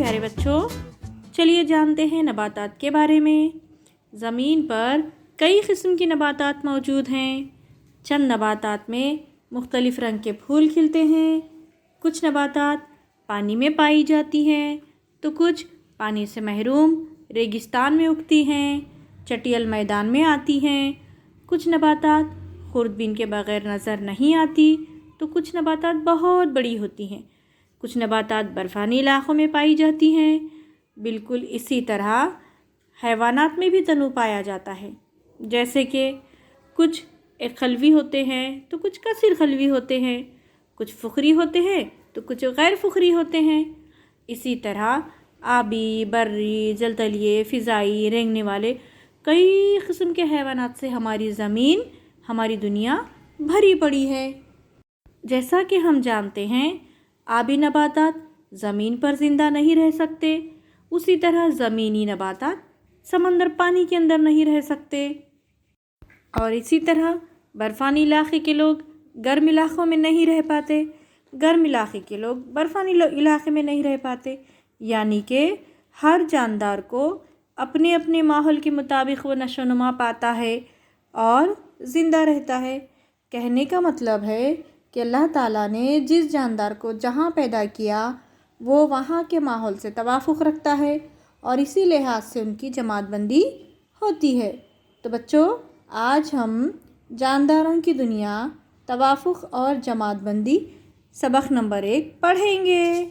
پیارے بچوں، چلیے جانتے ہیں نباتات کے بارے میں۔ زمین پر کئی قسم کی نباتات موجود ہیں۔ چند نباتات میں مختلف رنگ کے پھول کھلتے ہیں۔ کچھ نباتات پانی میں پائی جاتی ہیں تو کچھ پانی سے محروم ریگستان میں اگتی ہیں، چٹیل میدان میں آتی ہیں۔ کچھ نباتات خوردبین کے بغیر نظر نہیں آتی تو کچھ نباتات بہت بڑی ہوتی ہیں۔ کچھ نباتات برفانی علاقوں میں پائی جاتی ہیں۔ بالکل اسی طرح حیوانات میں بھی تنوع پایا جاتا ہے، جیسے کہ کچھ ایک خلوی ہوتے ہیں تو کچھ کثیر خلوی ہوتے ہیں، کچھ فخری ہوتے ہیں تو کچھ غیر فخری ہوتے ہیں۔ اسی طرح آبی، بری، جلتلیے، فضائی، رینگنے والے کئی قسم کے حیوانات سے ہماری زمین، ہماری دنیا بھری پڑی ہے۔ جیسا کہ ہم جانتے ہیں آبی نباتات زمین پر زندہ نہیں رہ سکتے، اسی طرح زمینی نباتات سمندر پانی کے اندر نہیں رہ سکتے، اور اسی طرح برفانی علاقے کے لوگ گرم علاقوں میں نہیں رہ پاتے، گرم علاقے کے لوگ برفانی علاقے میں نہیں رہ پاتے۔ یعنی کہ ہر جاندار کو اپنے اپنے ماحول کے مطابق وہ نشو و نما پاتا ہے اور زندہ رہتا ہے۔ کہنے کا مطلب ہے کہ اللہ تعالیٰ نے جس جاندار کو جہاں پیدا کیا وہ وہاں کے ماحول سے توافق رکھتا ہے اور اسی لحاظ سے ان کی جماعت بندی ہوتی ہے۔ تو بچوں، آج ہم جانداروں کی دنیا، توافق اور جماعت بندی سبق نمبر 1 پڑھیں گے۔